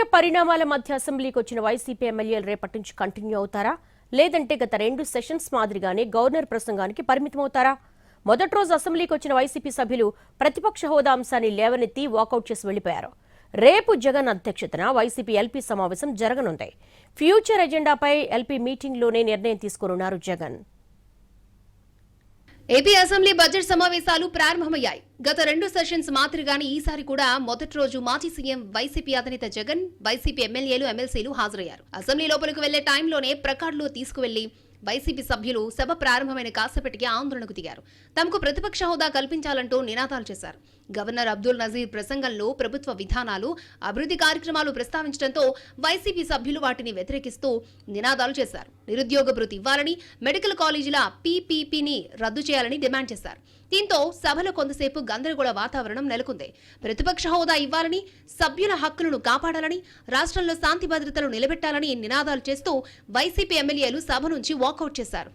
ముఖ్య పరిణామాల మధ్య అసెంబ్లీకి వచ్చిన వైసీపీ ఎమ్మెల్యేలు రేపటి నుంచి కంటిన్యూ అవుతారా, లేదంటే గత 2 సెషన్స్ మాదిరిగానే గవర్నర్ ప్రసంగానికి పరిమితమవుతారా? మొదటి రోజు అసెంబ్లీకి వచ్చిన వైసీపీ సభ్యులు ప్రతిపక్ష హోదా అంశాన్ని లేవనెత్తి వాకౌట్ చేసి వెళ్లిపోయారు. రేపు జగన్ అధ్యక్షతన వైసీపీ ఎల్పీ సమావేశం జరగనుంది. ఫ్యూచర్ ఎజెండాపై ఎల్పీ మీటింగ్లోనే నిర్ణయం తీసుకోనున్నారు జగన్. ఏపీ అసెంబ్లీ బడ్జెట్ సమావేశాలు ప్రారంభమయ్యాయి. గత 2 సెషన్స్ మాదిరిగానే ఈసారి కూడా మొదటి రోజు మాజీ సీఎం వైసీపీ అధినేత జగన్, వైసీపీ ఎమ్మెల్యేలు, ఎమ్మెల్సీలు హాజరయ్యారు. అసెంబ్లీ లోపలికి వెళ్లే టైంలోనే ప్లకార్డులు తీసుకువెళ్లి వైసీపీ సభ్యులు సభ ప్రారంభమైన కాసేపటికి ఆందోళనకు దిగారు. తమకు ప్రతిపక్ష హోదా కల్పించాలంటూ నినాదాలు చేశారు. గవర్నర్ అబ్దుల్ నజీర్ ప్రసంగంలో ప్రభుత్వ విధానాలు, అభివృద్ధి కార్యక్రమాలు ప్రస్తావించడంతో వైసీపీ సభ్యులు వాటిని వ్యతిరేకిస్తూ నినాదాలు చేశారు. నిరుద్యోగ భృతి ఇవ్వాలని, మెడికల్ కాలేజీల పీపీపీని రద్దు చేయాలని డిమాండ్ చేశారు. దీంతో సభలో కొంతసేపు గందరగోళ వాతావరణం నెలకొంది. ప్రతిపక్ష హోదా ఇవ్వాలని, సభ్యుల హక్కులను కాపాడాలని, రాష్ట్రంలో శాంతి భద్రతలు నిలబెట్టాలని నినాదాలు చేస్తూ వైసీపీ ఎమ్మెల్యేలు సభ నుంచి వాకౌట్ చేశారు.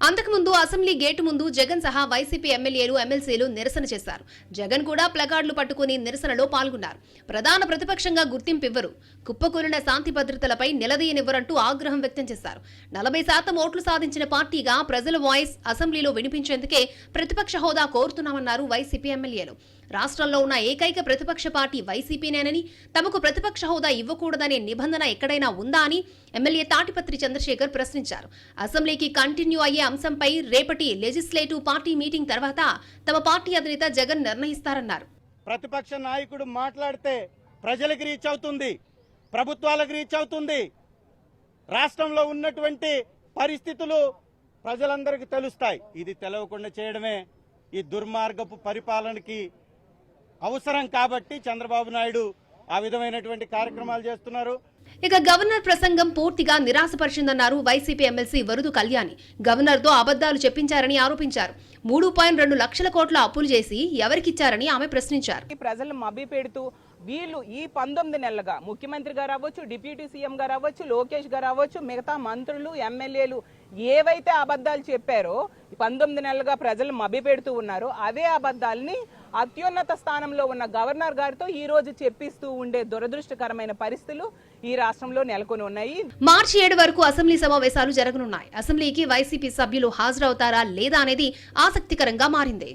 అంతకుముందు అసెంబ్లీ గేటు ముందు జగన్ సహా వైసీపీ ఎమ్మెల్యేలు, ఎమ్మెల్సీలు నిరసన చేశారు. జగన్ కూడా ప్లకార్డులు పట్టుకుని నిరసనలో పాల్గొన్నారు. ప్రధాన ప్రతిపక్షంగా గుర్తింపు ఇవ్వరు, కుప్పకూలిన శాంతి భద్రతలపై నిలదీయనివ్వరంటూ ఆగ్రహం వ్యక్తం చేశారు. 40% ఓట్లు సాధించిన పార్టీగా ప్రజల వాయిస్ అసెంబ్లీలో వినిపించేందుకే ప్రతిపక్ష హోదా కోరుతున్నామన్నారు వైసీపీ ఎమ్మెల్యేలు. రాష్ట్రంలో ఉన్న ఏకైక ప్రతిపక్ష పార్టీ వైసీపీనేనని, తమకు ప్రతిపక్ష హోదా ఇవ్వకూడదనే నిబంధన ఎక్కడైనా ఉందా అని ఎమ్మెల్యే తాటిపత్రి చంద్రశేఖర్ ప్రశ్నించారు. అసెంబ్లీకి కంటిన్యూ అయ్యే అంశంపై రేపటి లెజిస్లేటివ్ పార్టీ మీటింగ్ తర్వాత తమ పార్టీ అధినేత జగన్ నిర్ణయిస్తారన్నారు. ప్రతిపక్ష నాయకుడు మాట్లాడితే ప్రజలకు రీచ్ అవుతుంది, ప్రభుత్వాలకు రీచ్ అవుతుంది. రాష్ట్రంలో ఉన్నటువంటి పరిస్థితులు ప్రజలందరికీ తెలుస్తాయి. ఇది తెలవకుండా చేయడమే ఈ దుర్మార్గపు పరిపాలనకి అవసరం. కాబట్టి చంద్రబాబు నాయుడు ఆ విధమైనటువంటి కార్యక్రమాలు చేస్తున్నారు. ఇక గవర్నర్ ప్రసంగం పూర్తిగా నిరాశపరిచిందన్నారు వైసీపీ ఎమ్మెల్సీ వరుదు కళ్యాణి. గవర్నర్తో అబద్దాలు చెప్పించారని ఆరోపించారు. 3.2 లక్షల కోట్ల అప్పులు చేసి ఎవరికిచ్చారని ఆమె ప్రశ్నించారు. ప్రజలు మభ్య పెడుతూ వీళ్ళు ఈ 19 నెలలుగా ముఖ్యమంత్రి గారు అవ్వచ్చు, డిప్యూటీ సీఎం గారు అవ్వచ్చు, లోకేష్ గారు అవ్వచ్చు, మిగతా మంత్రులు, ఎమ్మెల్యేలు ఏవైతే అబద్దాలు చెప్పారో 19 నెలలుగా ప్రజలు మభ్య పెడుతూ ఉన్నారో అవే అబద్దాలని అత్యున్నత స్థానంలో ఉన్న గవర్నర్ గారితో ఈ రోజు చెప్పిస్తూ ఉండే దురదృష్టకరమైన పరిస్థితులు ఈ రాష్ట్రంలో నెలకొని ఉన్నాయి. మార్చి 7 వరకు అసెంబ్లీ సమావేశాలు జరగనున్నాయి. అసెంబ్లీకి వైసీపీ సభ్యులు హాజరవుతారా లేదా అనేది ఆసక్తికరంగా మారింది.